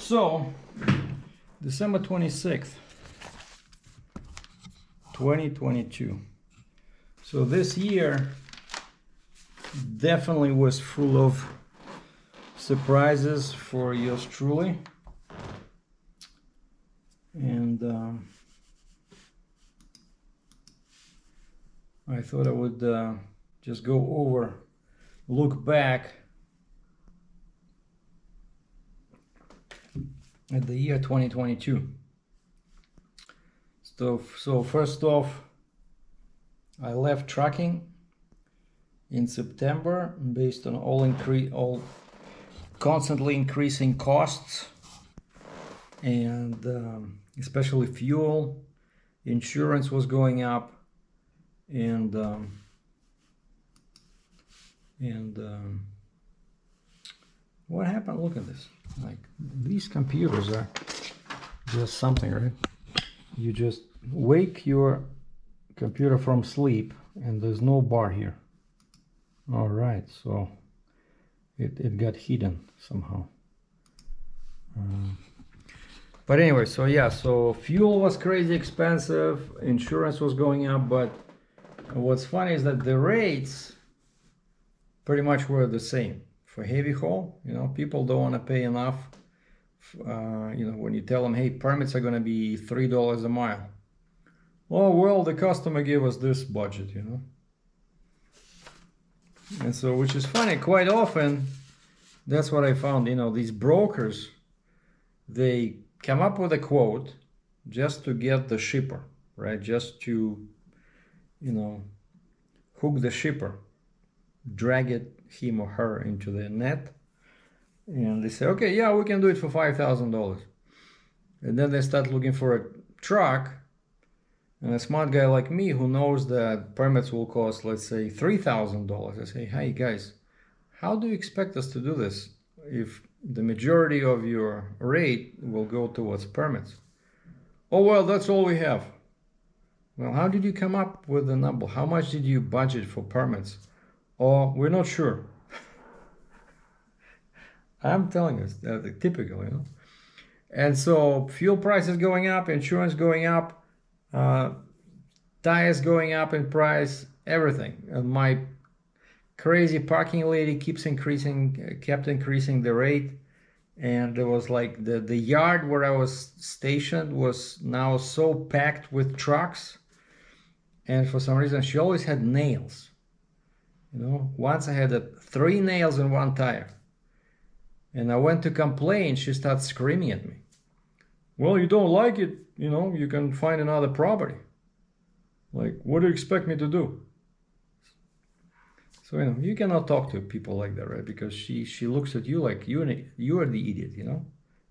So, December 26th, 2022. So this year definitely was full of surprises for yours truly. And I thought I would just go over, look back at the year 2022. So first off, I left trucking in September based on all constantly increasing costs, and especially fuel, insurance was going up, and what happened? Look at this. Like, these computers are just something, right? You just wake your computer from sleep and there's no bar here. All right, so it got hidden somehow. But anyway, so yeah, so fuel was crazy expensive, insurance was going up, but what's funny is that the rates pretty much were the same. For heavy haul, people don't want to pay enough. When you tell them, hey, permits are going to be $3 a mile. Oh, well, the customer gave us this budget, And so, which is funny, quite often, that's what I found, these brokers, they come up with a quote just to get the shipper, right? Just to, hook the shipper, drag him or her into the net, and they say, okay, yeah, we can do it for $5,000. And then they start looking for a truck, and a smart guy like me who knows that permits will cost, let's say, $3,000. I say, hey guys, how do you expect us to do this if the majority of your rate will go towards permits? Oh, well, that's all we have. Well, how did you come up with the number? How much did you budget for permits? Oh, we're not sure. I'm telling you, it's typical, And so fuel prices going up, insurance going up, tires going up in price, everything. And my crazy parking lady kept increasing the rate. And there was like the yard where I was stationed was now so packed with trucks. And for some reason, she always had nails. Once I had 3 nails in one tire. And I went to complain, she started screaming at me. Well, you don't like it, you can find another property. Like, what do you expect me to do? So, you cannot talk to people like that, right? Because she looks at you like you are the idiot,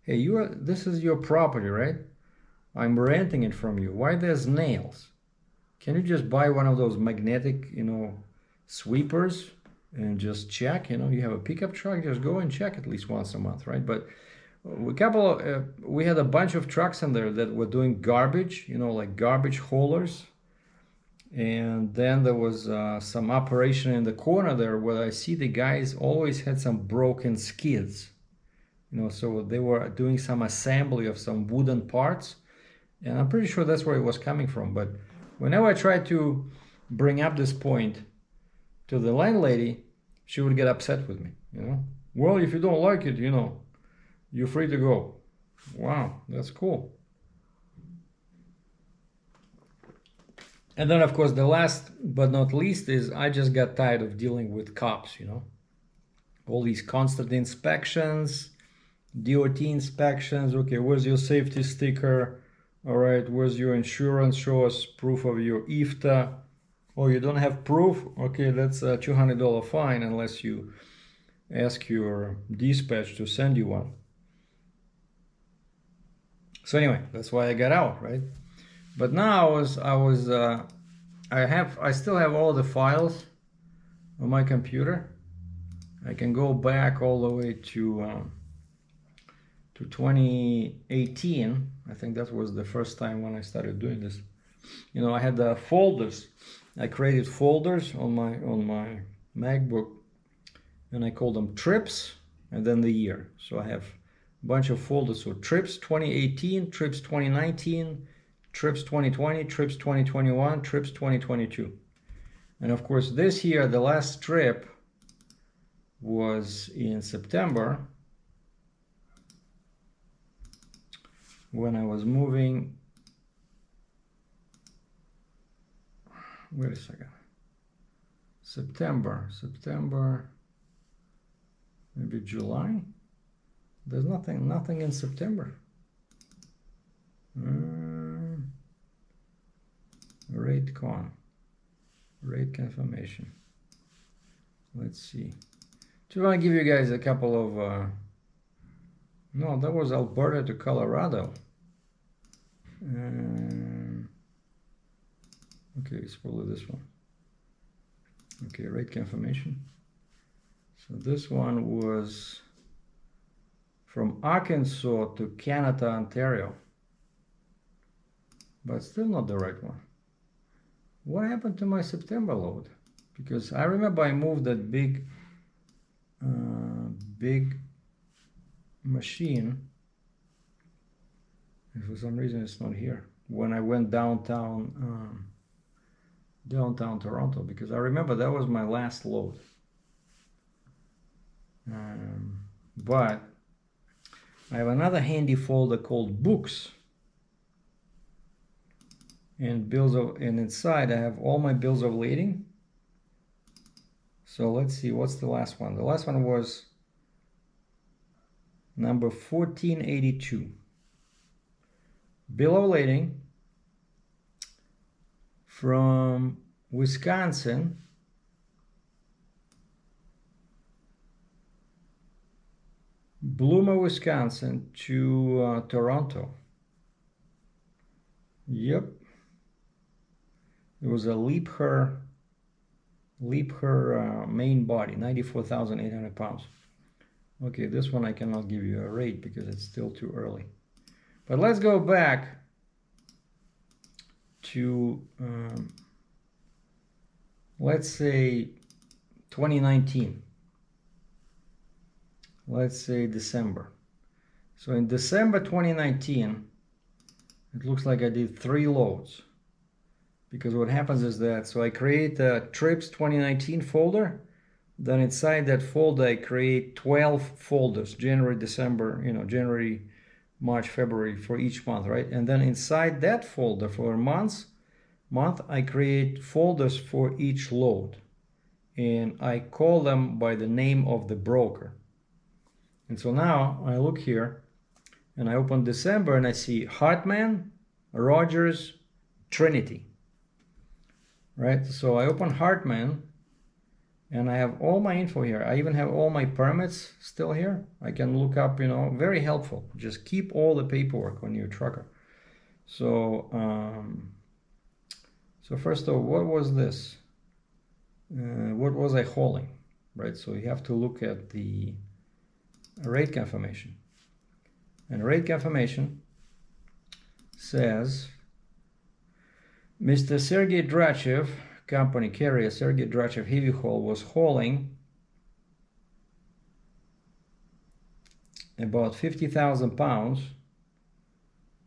Hey, this is your property, right? I'm renting it from you. Why there's nails? Can you just buy one of those magnetic, sweepers and just check? You have a pickup truck, just go and check at least once a month, right? But we had a bunch of trucks in there that were doing garbage, like garbage haulers. And then there was some operation in the corner there where I see the guys always had some broken skids, so they were doing some assembly of some wooden parts, and I'm pretty sure that's where it was coming from. But whenever I tried to bring up this point to the landlady, she would get upset with me, Well, if you don't like it, you're free to go. Wow, that's cool. And then, of course, the last but not least is I just got tired of dealing with cops, All these constant inspections, DOT inspections. Okay, where's your safety sticker? All right, where's your insurance? Show us proof of your IFTA. Oh, you don't have proof? Okay, that's a $200 fine unless you ask your dispatch to send you one. So anyway, that's why I got out, right? But now I still have all the files on my computer. I can go back all the way to 2018. I think that was the first time when I started doing this. I had the folders. I created folders on my MacBook, and I called them trips and then the year. So I have bunch of folders. So trips 2018, trips 2019, trips 2020, trips 2021, trips 2022. And of course this year, the last trip was in September when I was moving. Wait a second. September, maybe July. There's nothing in September. Rate confirmation. Let's see. Just want to give you guys a couple of. No, that was Alberta to Colorado. Okay, it's probably this one. Okay, rate confirmation. So this one was from Arkansas to Canada, Ontario. But still not the right one. What happened to my September load? Because I remember I moved that big machine, and for some reason it's not here. When I went downtown Toronto, because I remember that was my last load. But I have another handy folder called books and bills of, and inside I have all my bills of lading. So let's see, what's the last one? The last one was number 1482. Bill of lading from Wisconsin Bloomer, Wisconsin to Toronto. Yep. It was a leap her main body, 94,800 pounds. Okay, this one I cannot give you a rate because it's still too early. But let's go back to, let's say 2019. Let's say December. So in December 2019, it looks like I did 3 loads. Because what happens is that, so I create a trips 2019 folder, then inside that folder I create 12 folders, January, December, January, March, February for each month, right? And then inside that folder for a month I create folders for each load. And I call them by the name of the broker. And so now I look here and I open December and I see Hartman, Rogers, Trinity. Right, so I open Hartman and I have all my info here. I even have all my permits still here. I can look up, very helpful. Just keep all the paperwork on your trucker. So, so first of all, what was this? What was I hauling? Right, so you have to look at the rate confirmation. And rate confirmation says Mr. Sergei Dratchev, company carrier Sergei Dratchev Heavy Haul, was hauling about 50,000 pounds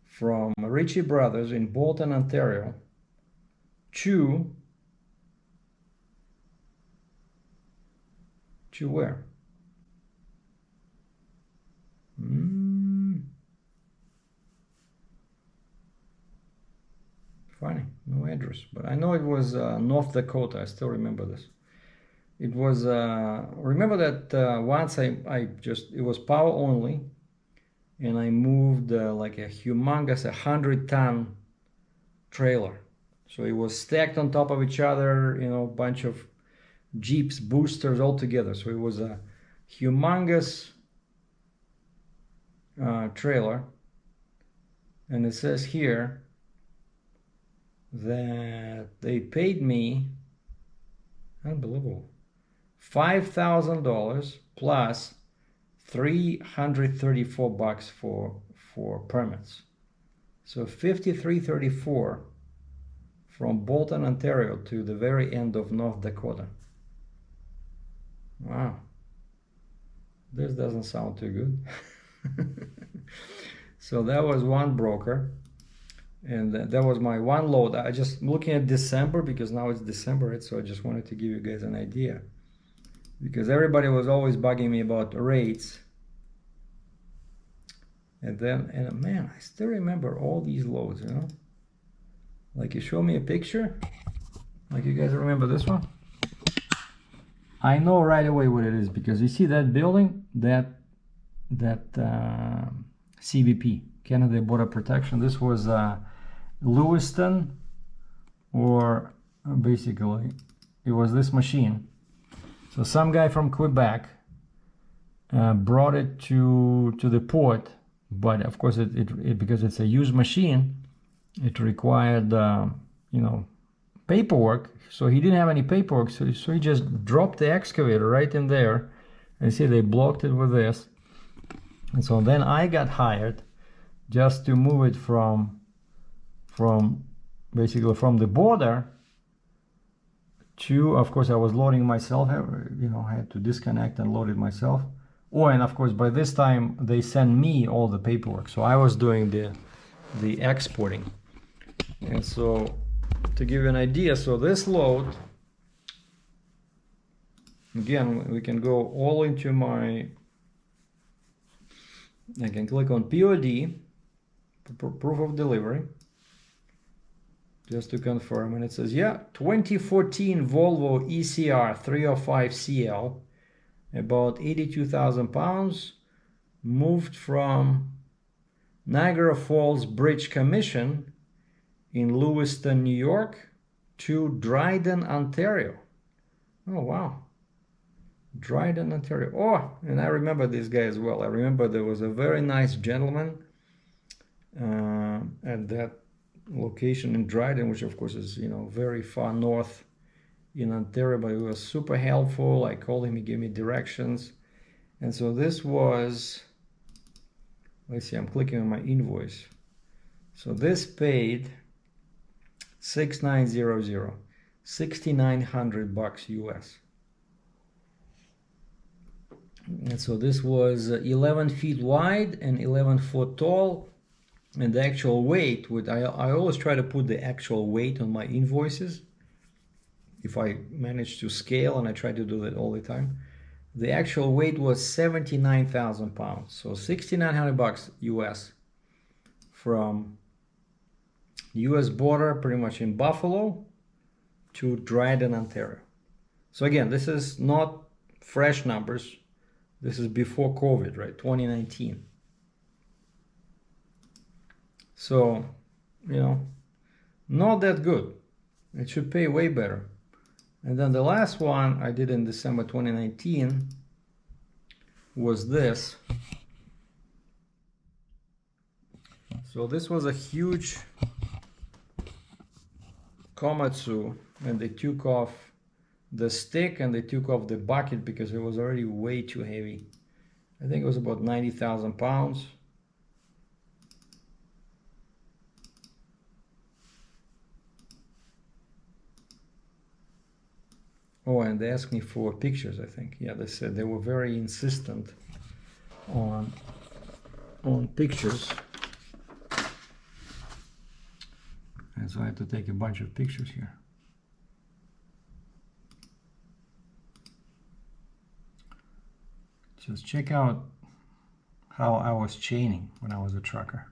from Ritchie Brothers in Bolton, Ontario to where? Funny, no address, but I know it was North Dakota. I still remember this. It was remember that once it was power only, and I moved like a humongous 100-ton trailer. So it was stacked on top of each other, bunch of Jeeps, boosters all together. So it was a humongous trailer, and it says here that they paid me, unbelievable, $5,000 plus $334 for permits. So $53.34 from Bolton, Ontario to the very end of North Dakota. Wow, this doesn't sound too good. So that was one broker, and that was my one load. I just looking at December, because now it's December, right? So I just wanted to give you guys an idea, because everybody was always bugging me about rates. And then, and man, I still remember all these loads, you know? Like, you show me a picture, like, you guys remember this one? I know right away what it is, because you see that building, that CBP, Canada Border Protection. This was Lewiston, or basically it was this machine. So some guy from Quebec brought it to the port, but of course it because it's a used machine, it required you know, paperwork. So he didn't have any paperwork, so he just dropped the excavator right in there, and see they blocked it with this. And so then I got hired just to move it from basically from the border to, of course, I was loading myself, you know, I had to disconnect and load it myself. Oh, and of course, by this time, they send me all the paperwork. So I was doing the exporting. And so, to give you an idea, so this load, again, we can go all into my, I can click on POD, proof of delivery, just to confirm, and it says, yeah, 2014 Volvo ECR 305CL, about 82,000 pounds, moved from Niagara Falls Bridge Commission in Lewiston, New York, to Dryden, Ontario. Oh, wow. Dryden, Ontario. Oh, and I remember this guy as well. I remember there was a very nice gentleman at that location in Dryden, which of course is, you know, very far north in Ontario, but he was super helpful. I called him, he gave me directions. And so this was, let's see, I'm clicking on my invoice. So this paid 6900, $6,900 US. And so this was 11 feet wide and 11 foot tall. And the actual weight, I always try to put the actual weight on my invoices if I manage to scale, and I try to do that all the time. The actual weight was 79,000 pounds, so $6,900 US from US border, pretty much in Buffalo, to Dryden, Ontario. So again, this is not fresh numbers. This is before COVID, right? 2019. So, you know, not that good. It should pay way better. And then the last one I did in December 2019 was this. So this was a huge Komatsu, and they took off the stick and they took off the bucket because it was already way too heavy. I think it was about 90,000 pounds. Oh, and they asked me for pictures, I think. Yeah, they said they were very insistent on pictures. And so I had to take a bunch of pictures here. Just check out how I was chaining when I was a trucker.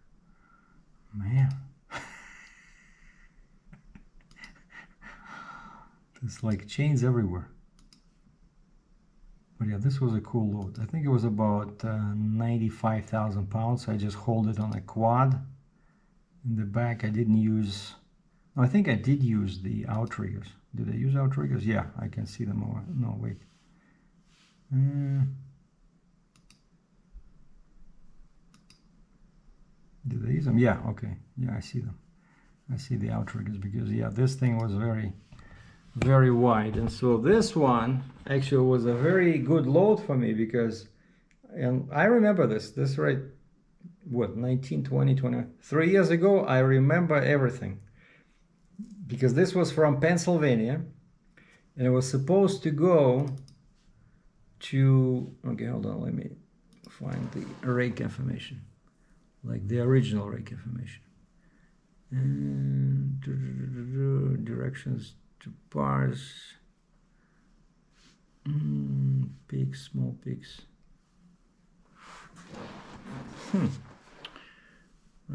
Man. It's like chains everywhere. But yeah, this was a cool load. I think it was about 95,000 pounds. I just hold it on a quad. In the back, I didn't use... No, I think I did use the outriggers. Did I use outriggers? Yeah, I can see them. No, wait. Did I use them? Yeah, okay. Yeah, I see them. I see the outriggers because, yeah, this thing was very wide. And so this one actually was a very good load for me because, and I remember this right, what, 19, 20, 20, 3 years ago, I remember everything. Because this was from Pennsylvania, and it was supposed to go to, okay, hold on, let me find the rake information, like the original rake information. And directions to bars, peaks, small peaks.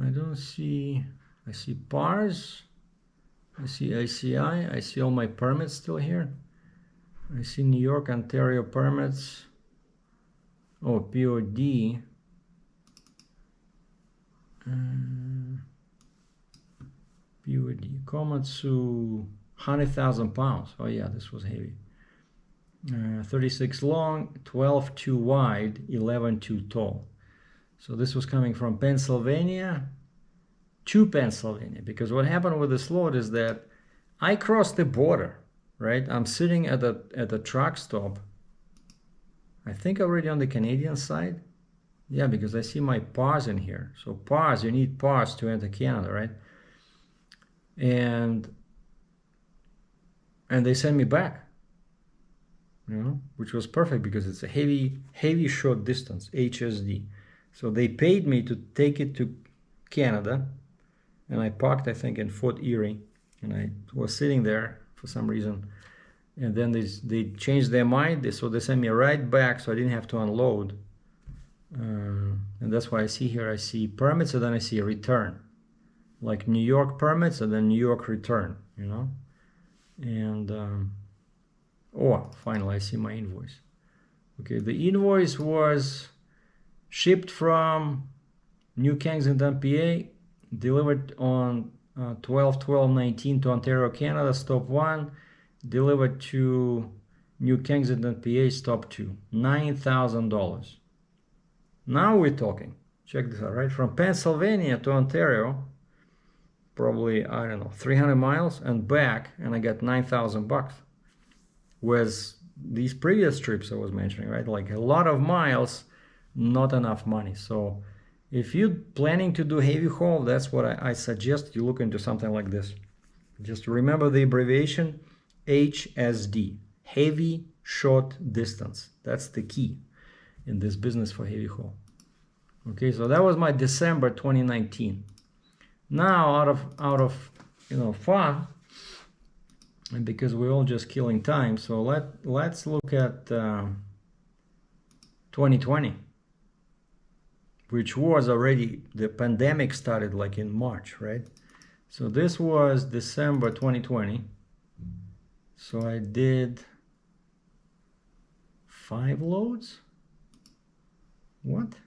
I don't see. I see bars. I see ICI. I see all my permits still here. I see New York, Ontario permits. Oh, POD. POD. Komatsu, 100,000 pounds. Oh yeah, this was heavy. 36 long, 12 too wide, 11 too tall. So this was coming from Pennsylvania to Pennsylvania, because what happened with this load is that I crossed the border, right? I'm sitting at a truck stop, I think already on the Canadian side. Yeah, because I see my PARs in here. So PARs, you need PARs to enter Canada, right? And they sent me back, which was perfect because it's a heavy short distance, HSD. So they paid me to take it to Canada, and I parked, I think, in Fort Erie, and I was sitting there for some reason, and then they changed their mind, so they sent me right back, so I didn't have to unload. And that's why I see here, I see permits, and then I see a return, like New York permits and then New York return, and finally I see my invoice. Okay, the invoice was shipped from New Kensington, PA, delivered on 12/12/19 to Ontario, Canada, stop 1, delivered to New Kensington, PA, stop 2, $9,000. Now we're talking. Check this out, right? From Pennsylvania to Ontario, probably, I don't know, 300 miles and back, and I got $9,000. Whereas these previous trips I was mentioning, right? Like a lot of miles, not enough money. So if you're planning to do heavy haul, that's what I suggest you look into something like this. Just remember the abbreviation HSD, heavy short distance. That's the key in this business for heavy haul. Okay, so that was my December 2019. Now out of fun, and because we're all just killing time, so let's look at 2020, which was already, the pandemic started like in March, right? So this was December 2020. So I did 5 loads. What?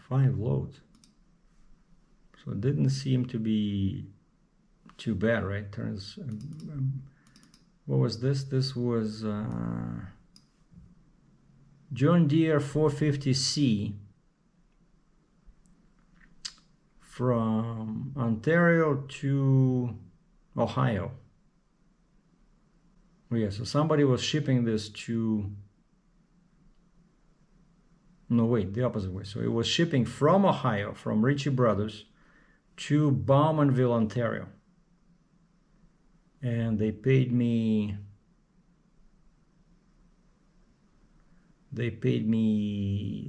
5 loads. So it didn't seem to be too bad, right? Turns. What was this? This was John Deere 450C from Ontario to Ohio. Oh yeah, so somebody was shipping this to, no wait, the opposite way. So it was shipping from Ohio, from Ritchie Brothers to Bowmanville, Ontario. And they paid me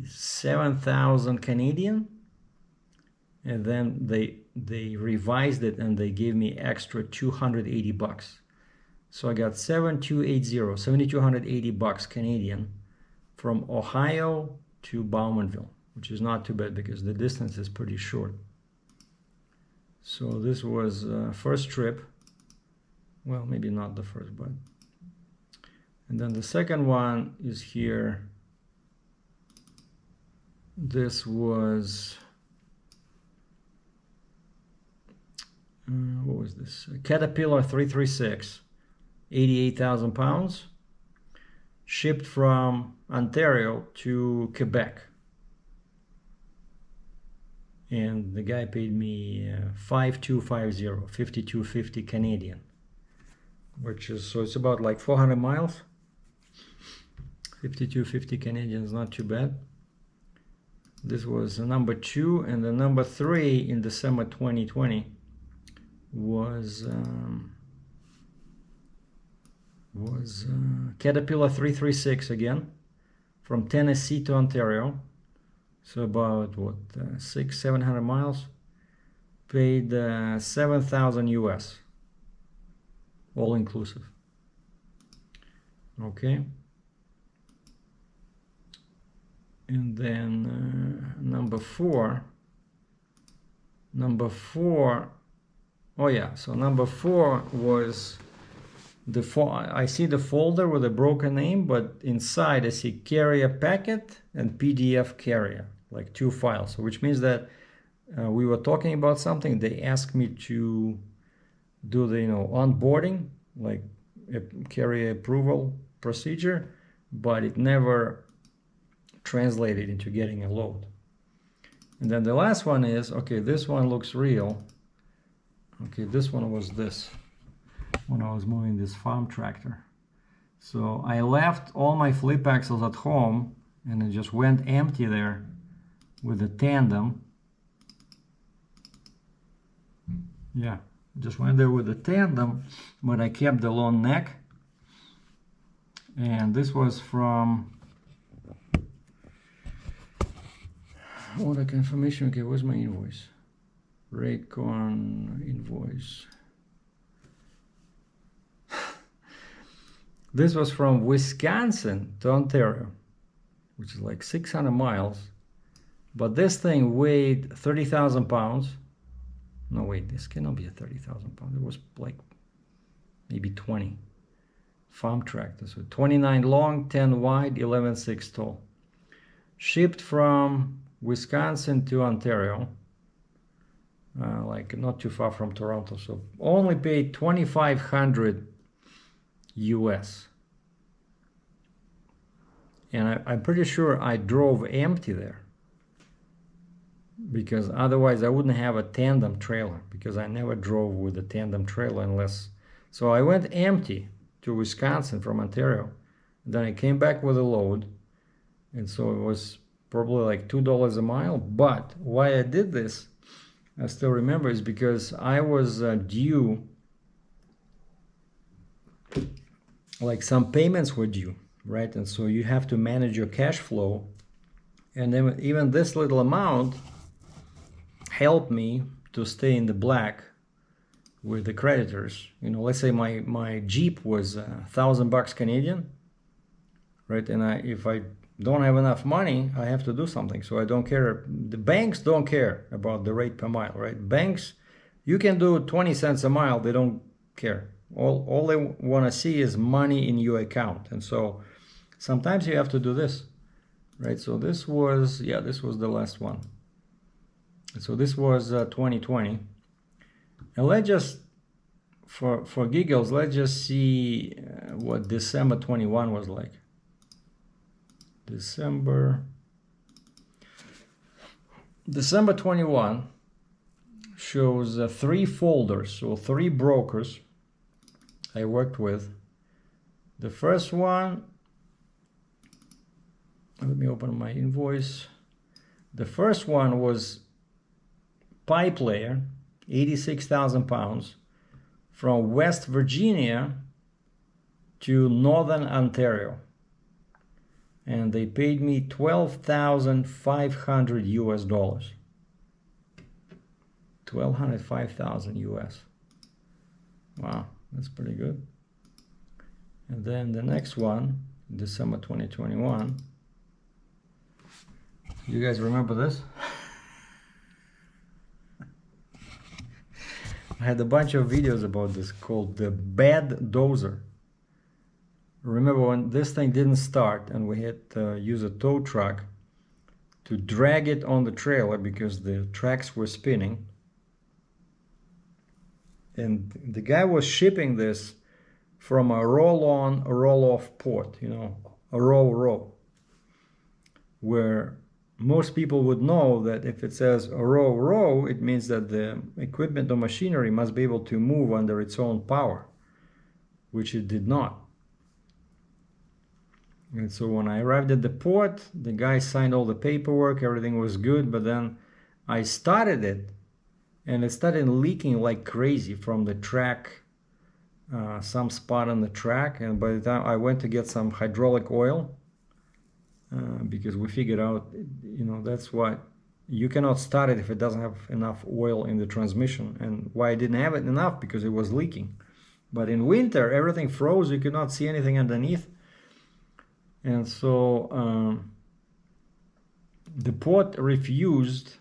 7,000 Canadian, and then they revised it and they gave me extra $280. So I got 7,280 bucks Canadian from Ohio to Bowmanville, which is not too bad because the distance is pretty short. So this was first trip. Well, maybe not the first, but. And then the second one is here. This was, what was this? A Caterpillar 336, 88,000 pounds, shipped from Ontario to Quebec. And the guy paid me 5,250, 5,250 Canadian, which is, so it's about like 400 miles. 5,250 Canadian is not too bad. This was number 2, and the number 3 in December 2020 was Caterpillar 336 again, from Tennessee to Ontario. So about what, 600-700 miles. Paid 7,000 US, all inclusive. Okay. And then number four, oh yeah, so number four was I see the folder with a broken name, but inside I see carrier packet and PDF carrier, like two files. So which means that we were talking about something. They asked me to do the onboarding, like a carrier approval procedure, but it never translated into getting a load. And then the last one is, okay, this one looks real. Okay, this one was this, when I was moving this farm tractor. So I left all my flip axles at home and it just went empty there with a tandem. Yeah, just went there with a tandem, but I kept the long neck. And this was from order confirmation. Okay, where's my invoice? Raycon invoice. This was from Wisconsin to Ontario, which is like 600 miles. But this thing weighed 30,000 pounds. No, wait, this cannot be a 30,000 pounds. It was like maybe 20. Farm tractor. So 29 long, 10 wide, 11.6 tall. Shipped from Wisconsin to Ontario. Like not too far from Toronto. So only paid 2,500 US. And I'm pretty sure I drove empty there, because otherwise I wouldn't have a tandem trailer, because I never drove with a tandem trailer unless. So I went empty to Wisconsin from Ontario. Then I came back with a load, and so it was probably like $2 a mile. But why I did this, I still remember, is because I was due, like some payments were due, right? And so you have to manage your cash flow, and then even this little amount helped me to stay in the black with the creditors. Let's say my Jeep was $1,000 Canadian, right? And if I don't have enough money, I have to do something. So I don't care. The banks don't care about the rate per mile, right? Banks, you can do 20 cents a mile, they don't care. All they want to see is money in your account. And so sometimes you have to do this, right? So this was the last one. So this was 2020. And let's just, for giggles, let's just see what December 21 was like. December 21 shows 3 folders, so 3 brokers I worked with. The first one, let me open my invoice. The first one was pipe layer, 86,000 pounds, from West Virginia to Northern Ontario. And they paid me $12,500 US dollars. 5,000 US. Wow, that's pretty good. And then the next one, December 2021. You guys remember this? I had a bunch of videos about this called the bad dozer. Remember when this thing didn't start and we had to use a tow truck to drag it on the trailer because the tracks were spinning. And the guy was shipping this from a roll-on, roll-off port, a row, where most people would know that if it says a row, it means that the equipment or machinery must be able to move under its own power, which it did not. And so when I arrived at the port, the guy signed all the paperwork, everything was good, but then I started it, and it started leaking like crazy from the track, some spot on the track, and by the time I went to get some hydraulic oil, because we figured out, you know, that's what you cannot start it if it doesn't have enough oil in the transmission. And why I didn't have it enough, because it was leaking. But in winter, everything froze. You could not see anything underneath. And so the port refused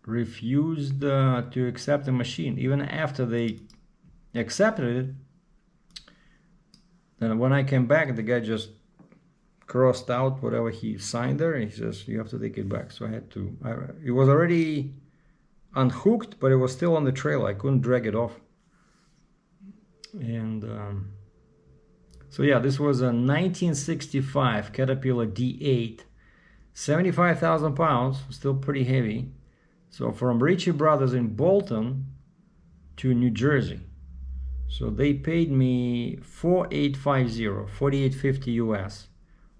to accept the machine. Even after they accepted it, then when I came back, the guy just crossed out whatever he signed there, and he says, you have to take it back. So I had to, it was already unhooked, but it was still on the trailer. I couldn't drag it off. And so yeah, this was a 1965 Caterpillar D8, 75,000 pounds, still pretty heavy. So from Ritchie Brothers in Bolton to New Jersey. So they paid me $4,850 US,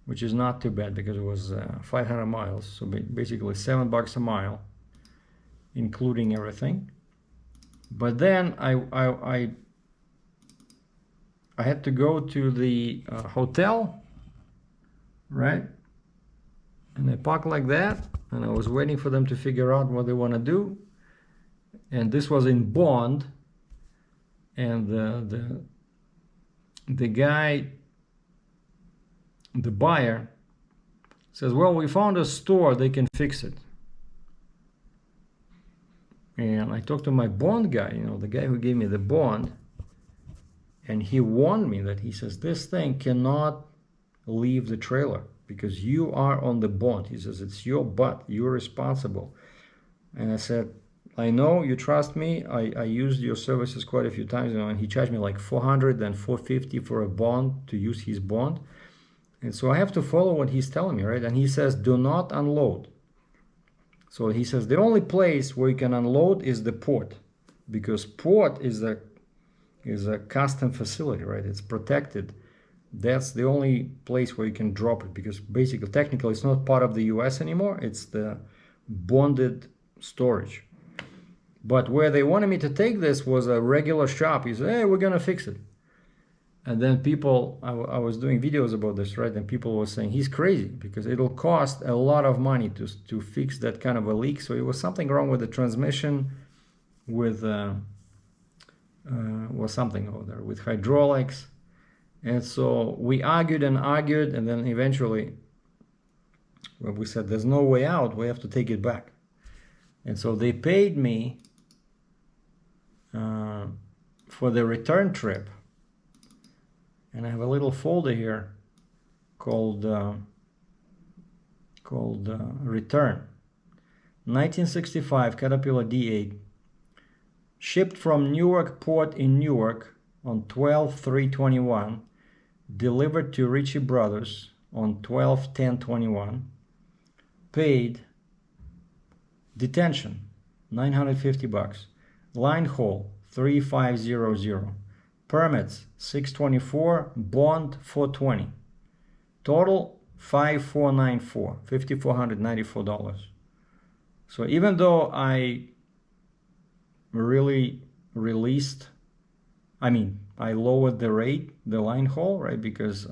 which is not too bad because it was 500 miles. So basically $7 a mile, including everything. But then I had to go to the hotel, right? And I parked like that, and I was waiting for them to figure out what they want to do. And this was in Bond, and the guy, the buyer, says, well, we found a store, they can fix it. And I talked to my bond guy, you know, the guy who gave me the bond, and he warned me that, he says, this thing cannot leave the trailer because you are on the bond. He says, it's your butt, you're responsible. And I said, I know, you trust me. I used your services quite a few times, you know, and he charged me like $400 and $450 for a bond, to use his bond. And so I have to follow what he's telling me, right? And he says, do not unload. So he says, the only place where you can unload is the port, because port is a custom facility, right? It's protected. That's the only place where you can drop it, because basically, technically, it's not part of the US anymore. It's the bonded storage. But where they wanted me to take this was a regular shop. He said, hey, we're gonna fix it. And then people, I was doing videos about this, right? And people were saying, he's crazy because it'll cost a lot of money to fix that kind of a leak. So it was something wrong with the transmission, with was something over there with hydraulics. And so we argued and argued, and then eventually, when we said there's no way out, we have to take it back. And so they paid me for the return trip. And I have a little folder here called Return. 1965 Caterpillar D8, shipped from Newark Port in Newark on 12/3/21, delivered to Ritchie Brothers on 12/10/21, paid, detention $950, line haul 3500, permits 624, bond 420, total 5494, $5,494. So even though I really released, I lowered the rate, the line haul, right? Because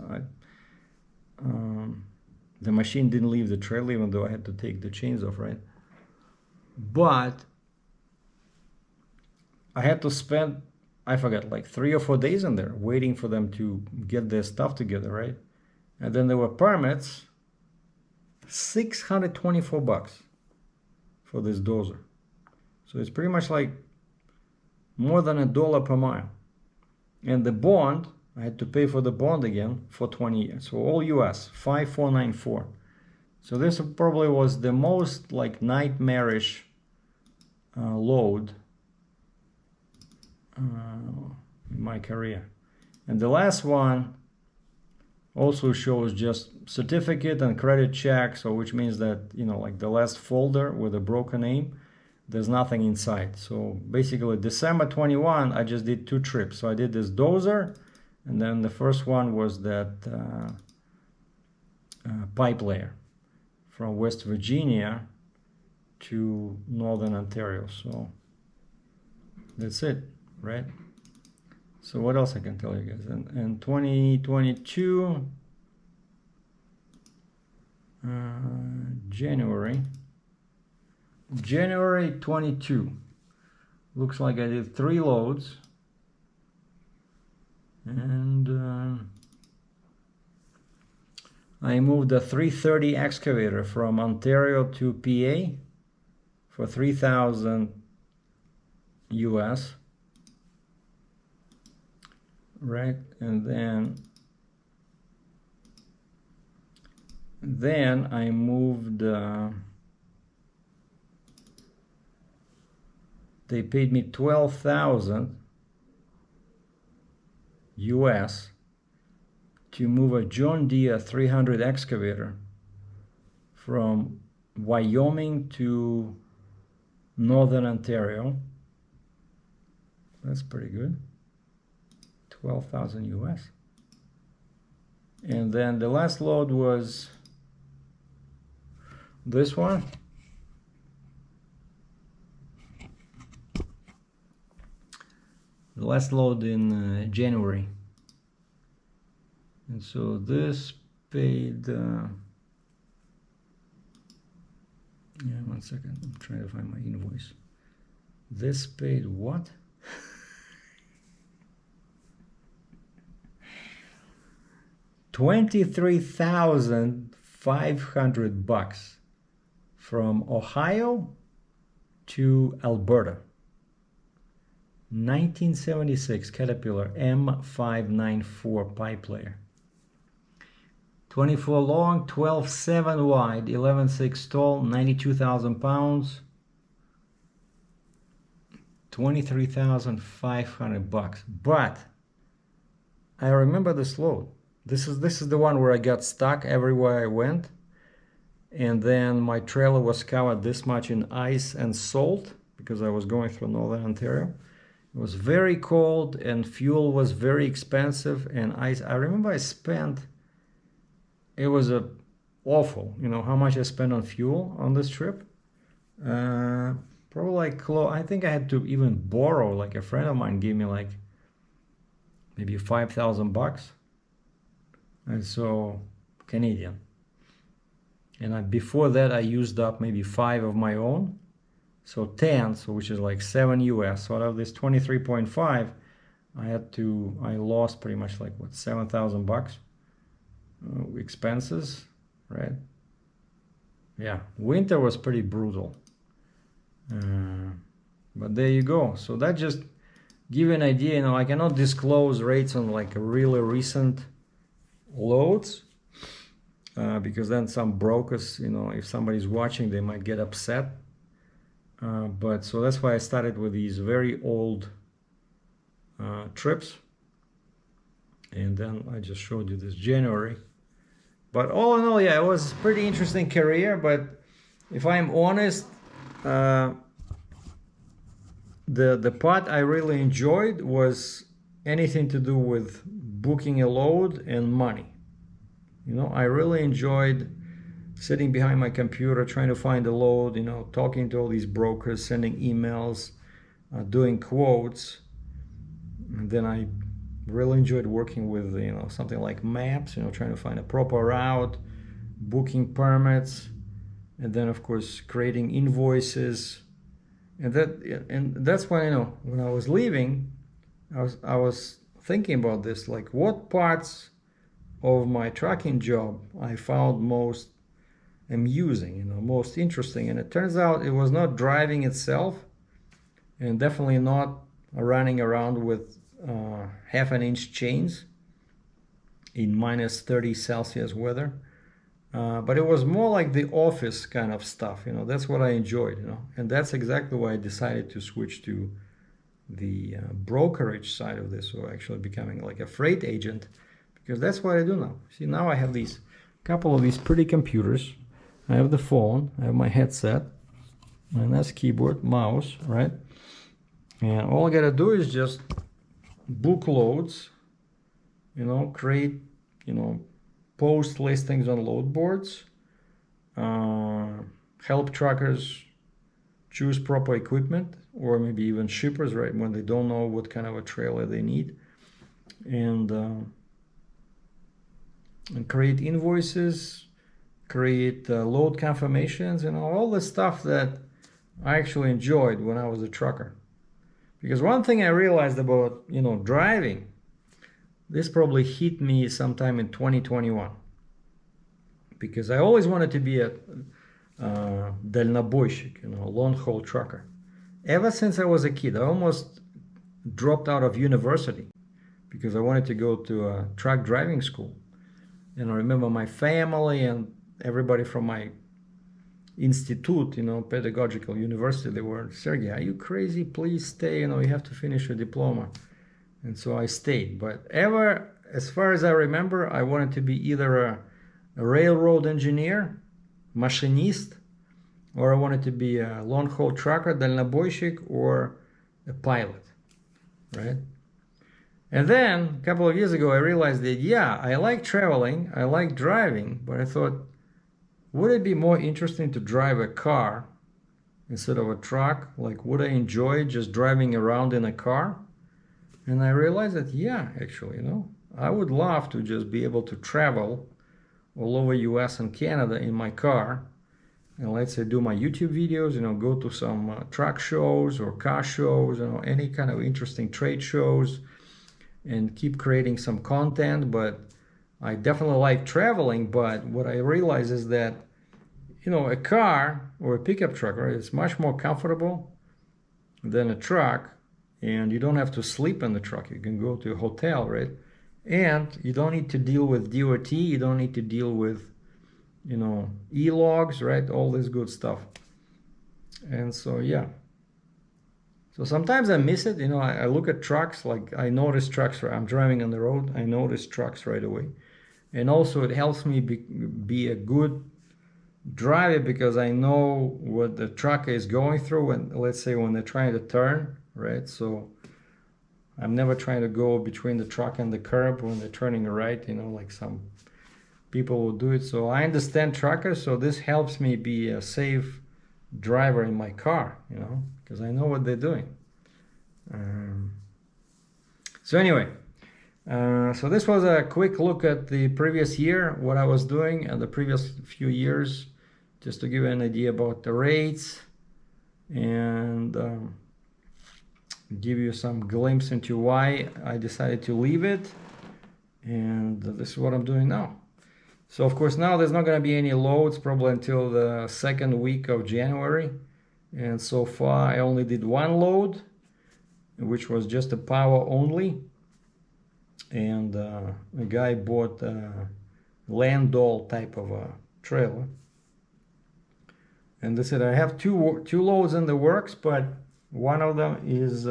the machine didn't leave the trailer, even though I had to take the chains off, right? But I had to spend, I forgot, like 3 or 4 days in there waiting for them to get their stuff together, right? And then there were permits, $624 for this dozer. So it's pretty much like more than $1 per mile. And the bond, I had to pay for the bond again for 20 years. So all US, 5494. So this probably was the most like nightmarish load in my career. And the last one also shows just certificate and credit check, so which means that, you know, like the last folder with a broken name, there's nothing inside. So basically December 21, I just did 2 trips. So I did this dozer, and then the first one was that pipe layer from West Virginia to Northern Ontario. So that's it, right? So what else I can tell you guys? And 2022, January 22. Looks like I did 3 loads, and I moved a 330 excavator from Ontario to PA for 3,000 US, right? And then I moved, they paid me 12,000 US to move a John Deere 300 excavator from Wyoming to Northern Ontario. That's pretty good. 12,000 US. And then the last load was this one. The last load in January. And so this paid, yeah, 1 second, I'm trying to find my invoice. This paid what? $23,500 from Ohio to Alberta. 1976 Caterpillar M594 pipe layer. 24 long, 12.7 wide, 11.6 tall, 92,000 pounds, $23,500. But I remember this load. This is the one where I got stuck everywhere I went, and then my trailer was covered this much in ice and salt because I was going through Northern Ontario. It was very cold and fuel was very expensive, and I remember I spent, it was awful, you know, how much I spent on fuel on this trip. Probably like, I think I had to even borrow, like a friend of mine gave me like maybe $5,000. And so Canadian. And before that I used up maybe 5 of my own. So 10, so which is like 7 US. So out of this 23.5, I lost pretty much like what, $7,000 expenses, right? Yeah, winter was pretty brutal. But there you go. So that just give you an idea. You know, I cannot disclose rates on like really recent loads because then some brokers, you know, if somebody's watching, they might get upset. But so that's why I started with these very old trips, and then I just showed you this January. But all in all, yeah, it was a pretty interesting career. But if I'm honest, the part I really enjoyed was anything to do with booking a load and money. You know, I really enjoyed sitting behind my computer trying to find a load, you know, talking to all these brokers, sending emails, doing quotes. And then I really enjoyed working with, you know, something like maps, you know, trying to find a proper route, booking permits, and then of course creating invoices. And that's when, you know, when I was leaving, I was thinking about this, like what parts of my trucking job I found most amusing, you know, most interesting. And it turns out it was not driving itself, and definitely not running around with half-an-inch chains in minus 30 Celsius weather. But it was more like the office kind of stuff, you know. That's what I enjoyed, you know, and that's exactly why I decided to switch to the brokerage side of this, or actually becoming like a freight agent, because that's what I do now. See, now I have these couple of these pretty computers. I have the phone, I have my headset, my nice keyboard, mouse, right? And all I gotta do is just book loads, you know, create, you know, post listings on load boards, help truckers choose proper equipment, or maybe even shippers, right, when they don't know what kind of a trailer they need, and create invoices, create load confirmations, all the stuff that I actually enjoyed when I was a trucker. Because one thing I realized about, driving, this probably hit me sometime in 2021. Because I always wanted to be a дальнобойщик, long-haul trucker. Ever since I was a kid, I almost dropped out of university because I wanted to go to a truck driving school. And I remember my family and everybody from my institute, pedagogical university, they were, Sergei, are you crazy? Please stay, you have to finish your diploma. And so I stayed. But as far as I remember, I wanted to be either a railroad engineer, machinist, or I wanted to be a long-haul trucker, дальнобойщик, or a pilot, right? And then a couple of years ago, I realized that, yeah, I like traveling, I like driving, but I thought, would it be more interesting to drive a car instead of a truck? Like, would I enjoy just driving around in a car? And I realized that, yeah, actually, I would love to just be able to travel all over US and Canada in my car, and let's say do my YouTube videos, go to some truck shows or car shows, any kind of interesting trade shows, and keep creating some content. But I definitely like traveling, but what I realize is that, a car or a pickup truck, right, it's much more comfortable than a truck, and you don't have to sleep in the truck. You can go to a hotel, right? And you don't need to deal with DOT, you don't need to deal with, e-logs, right? All this good stuff. And so, yeah. So sometimes I miss it, I look at trucks, like I notice trucks, I'm driving on the road, I notice trucks right away. And also it helps me be a good driver because I know what the truck is going through, and let's say when they're trying to turn, right? So I'm never trying to go between the truck and the curb when they're turning right, like some people will do it. So I understand truckers, so this helps me be a safe driver in my car, because I know what they're doing. So anyway, so this was a quick look at the previous year, what I was doing and the previous few years, just to give you an idea about the rates and give you some glimpse into why I decided to leave it. And this is what I'm doing now. So of course now there's not going to be any loads probably until the second week of January. And so far I only did one load, which was just a power only. And a guy bought a Landau type of a trailer. And they said, I have two loads in the works, but one of them is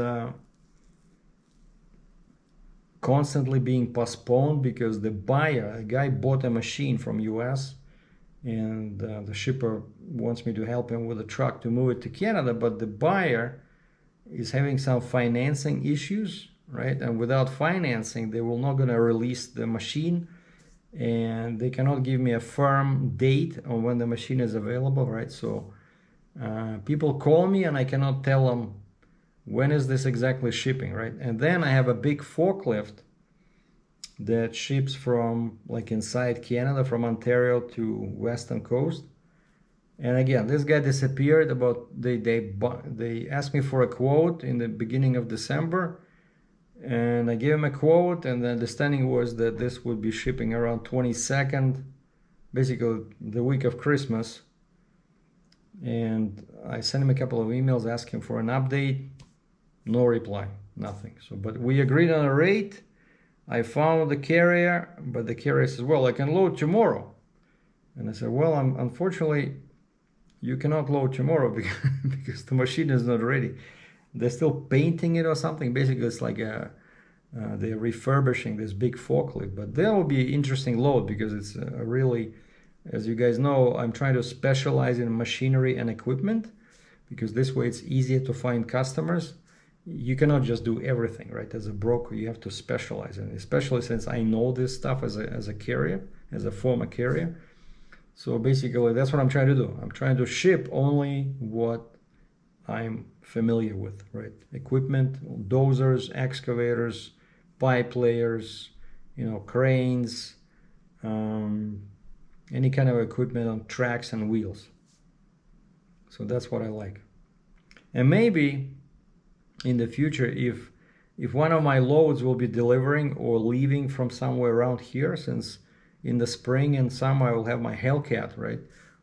constantly being postponed because the buyer, a guy bought a machine from US, and the shipper wants me to help him with a truck to move it to Canada, but the buyer is having some financing issues, right? And without financing, they will not gonna release the machine, and they cannot give me a firm date on when the machine is available, right? So people call me and I cannot tell them when is this exactly shipping, right? And then I have a big forklift that ships from like inside Canada, from Ontario to Western Coast. And again, this guy disappeared about, they asked me for a quote in the beginning of December, and I gave him a quote, and the understanding was that this would be shipping around 22nd, basically the week of Christmas. And I sent him a couple of emails asking for an update. No reply, nothing. So, but we agreed on a rate. I found the carrier, but the carrier says, well, I can load tomorrow. And I said, well, unfortunately, you cannot load tomorrow because the machine is not ready. They're still painting it or something. Basically, it's like they're refurbishing this big forklift. But that will be an interesting load because it's a really, as you guys know, I'm trying to specialize in machinery and equipment because this way it's easier to find customers. You cannot just do everything, right? As a broker, you have to specialize, and especially since I know this stuff as a carrier, as a former carrier. So basically, that's what I'm trying to do. I'm trying to ship only what I'm familiar with, right? Equipment, dozers, excavators, pipe layers, cranes, any kind of equipment on tracks and wheels. So that's what I like. And maybe in the future, if one of my loads will be delivering or leaving from somewhere around here, since in the spring and summer I will have my Hellcat, right?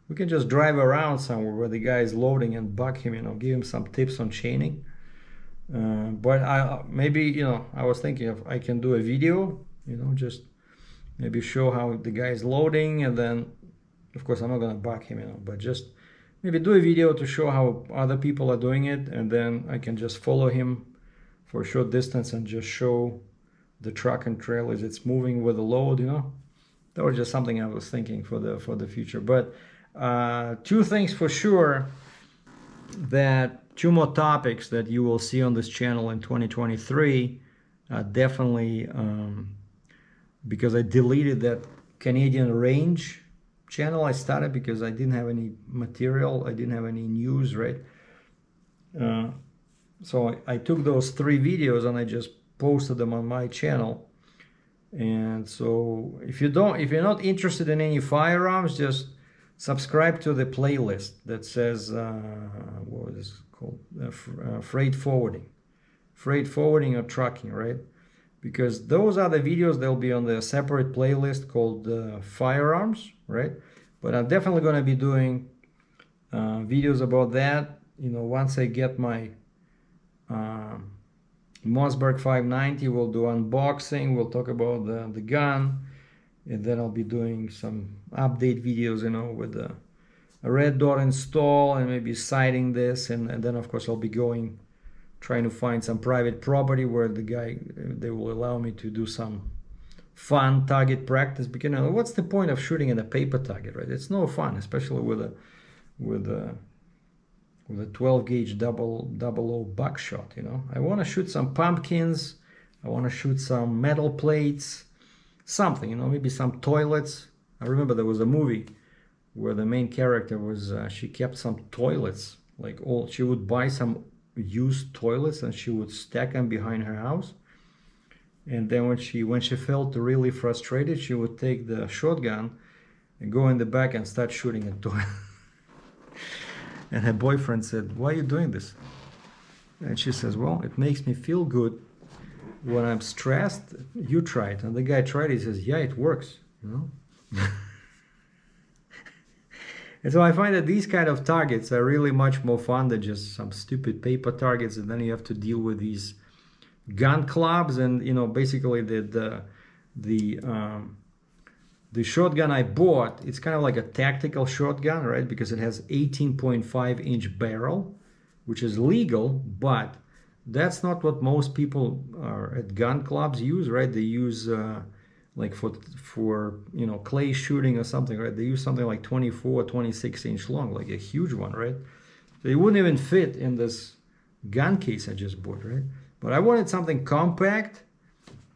We can just drive around somewhere where the guy is loading and bug him, give him some tips on chaining. But maybe, I was thinking if I can do a video, just maybe show how the guy is loading, and then, of course, I'm not gonna bug him, but just maybe do a video to show how other people are doing it, and then I can just follow him for a short distance and just show the truck and trailer as it's moving with the load, That was just something I was thinking for the future. But two things for sure, that two more topics that you will see on this channel in 2023, definitely because I deleted that Canadian range channel I started because I didn't have any material, I didn't have any news, right? So I took those 3 videos and I just posted them on my channel. And so if you're not interested in any firearms, just subscribe to the playlist that says what is it called, freight forwarding or trucking, right? Because those are the videos, they'll be on the separate playlist called firearms, right? But I'm definitely going to be doing videos about that, once I get my Mossberg 590. We'll do unboxing, we'll talk about the gun, and then I'll be doing some update videos, with a red dot install and maybe sighting this, and then of course I'll be trying to find some private property where they will allow me to do some fun target practice, because what's the point of shooting at a paper target, right? It's no fun, especially with a 12 gauge double O buckshot. I want to shoot some pumpkins, I want to shoot some metal plates, something, maybe some toilets. I remember there was a movie where the main character was she kept some toilets, she would buy some used toilets and she would stack them behind her house, and then when she felt really frustrated, she would take the shotgun and go in the back and start shooting at toilets. And her boyfriend said, "Why are you doing this?" And she says, "Well, it makes me feel good when I'm stressed. You try it." And the guy tried it. He says, "Yeah, it works." And so I find that these kind of targets are really much more fun than just some stupid paper targets, and then you have to deal with these gun clubs. And basically the shotgun I bought, it's kind of like a tactical shotgun, right? Because it has 18.5-inch barrel, which is legal, but that's not what most people at gun clubs use, right? They use for clay shooting or something, right? They use something like 24 or 26-inch long, like a huge one, right? So it wouldn't even fit in this gun case I just bought, right? But I wanted something compact,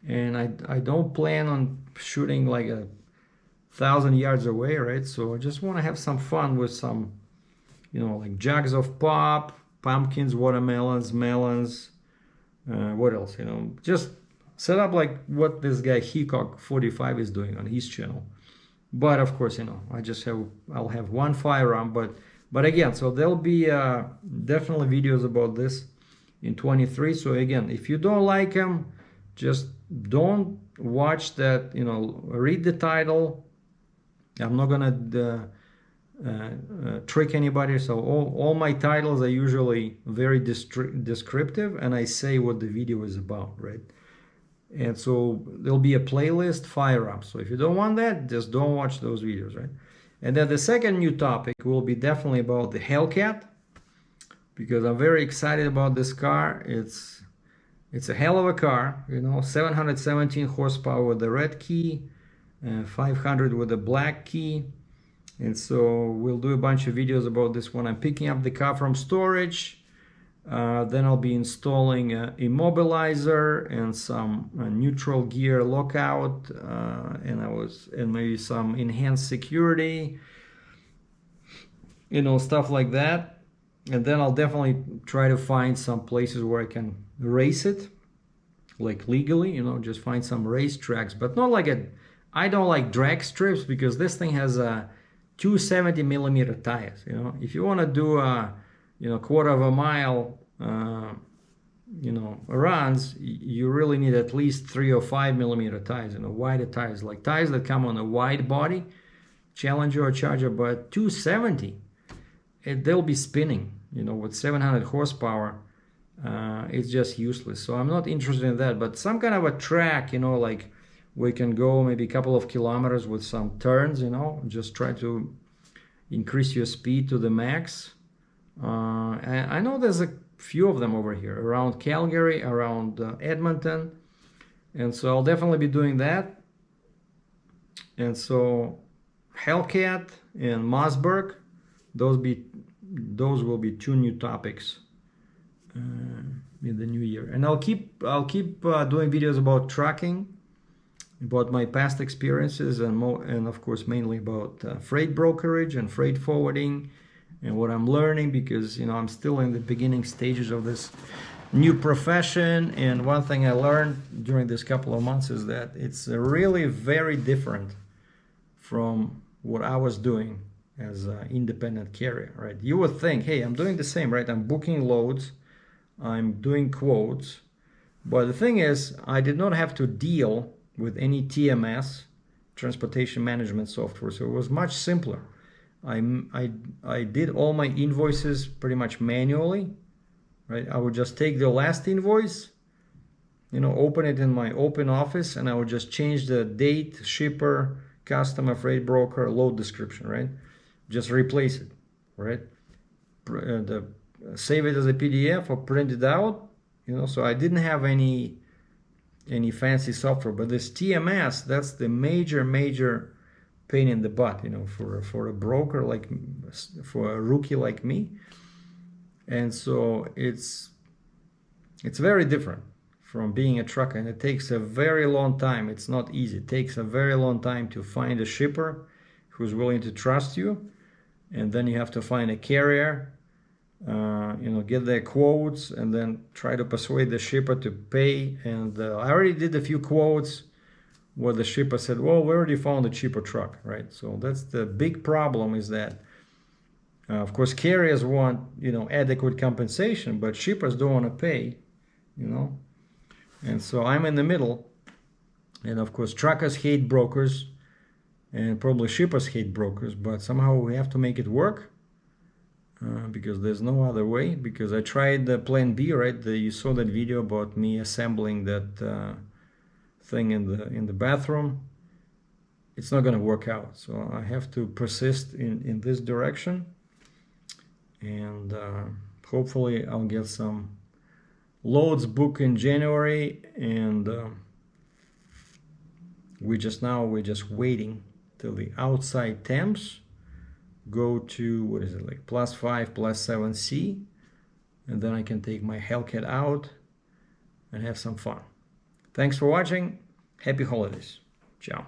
and I don't plan on shooting like 1,000 yards away, right? So I just want to have some fun with some, like jugs of pop, pumpkins, watermelons, melons, what else, just set up like what this guy Hickok 45 is doing on his channel. But of course, I'll have one firearm, but again, so there'll be definitely videos about this in 23. So again, if you don't like them, just don't watch that, read the title. I'm not gonna trick anybody, so all my titles are usually very descriptive, and I say what the video is about, right? And so there'll be a playlist, firearms. So if you don't want that, just don't watch those videos, right? And then the second new topic will be definitely about the Hellcat, because I'm very excited about this car. It's a hell of a car, 717 horsepower with the red key, 500 with the black key. And so we'll do a bunch of videos about this when I'm picking up the car from storage. Then I'll be installing an immobilizer and some neutral gear lockout, and maybe some enhanced security, stuff like that. And then I'll definitely try to find some places where I can race it, like legally, just find some race tracks, but not like an I don't like drag strips because this thing has a 270 millimeter tires. If you want to do a quarter of a mile runs, you really need at least 3 or 5 millimeter tires, wider tires, like tires that come on a wide body, Challenger or Charger. But 270, they'll be spinning, with 700 horsepower. It's just useless. So I'm not interested in that. But some kind of a track, like we can go maybe a couple of kilometers with some turns, just try to increase your speed to the max. I know there's a few of them over here around Calgary, around Edmonton, and so I'll definitely be doing that. And so Hellcat and Mossberg, those will be 2 new topics in the new year. And I'll keep doing videos about trucking, about my past experiences, and of course mainly about freight brokerage and freight forwarding, and what I'm learning, because I'm still in the beginning stages of this new profession. And one thing I learned during this couple of months is that it's really very different from what I was doing as an independent carrier, right? You would think, hey, I'm doing the same, right? I'm booking loads, I'm doing quotes, but the thing is, I did not have to deal with any TMS, transportation management software, so it was much simpler. I did all my invoices pretty much manually, right? I would just take the last invoice, open it in my open office, and I would just change the date, shipper, customer, freight broker, load description, right? Just replace it, right? Save it as a PDF or print it out, so I didn't have any fancy software. But this TMS, that's the major pain in the butt, for a broker, like for a rookie like me. And so it's very different from being a trucker, and it takes a very long time. It's not easy. It takes a very long time to find a shipper who's willing to trust you, and then you have to find a carrier, get their quotes, and then try to persuade the shipper to pay. And I already did a few quotes where the shipper said, well, we already found a cheaper truck, right? So that's the big problem, is that of course carriers want adequate compensation, but shippers don't want to pay, and so I'm in the middle. And of course truckers hate brokers, and probably shippers hate brokers, but somehow we have to make it work, because there's no other way. Because I tried the plan B, right? You saw that video about me assembling that thing in the bathroom. It's not going to work out, so I have to persist in this direction, and hopefully I'll get some loads booked in January. And we're just waiting till the outside temps go to, what is it, like +5, +7 C, and then I can take my Hellcat out and have some fun. Thanks for watching. Happy holidays. Ciao.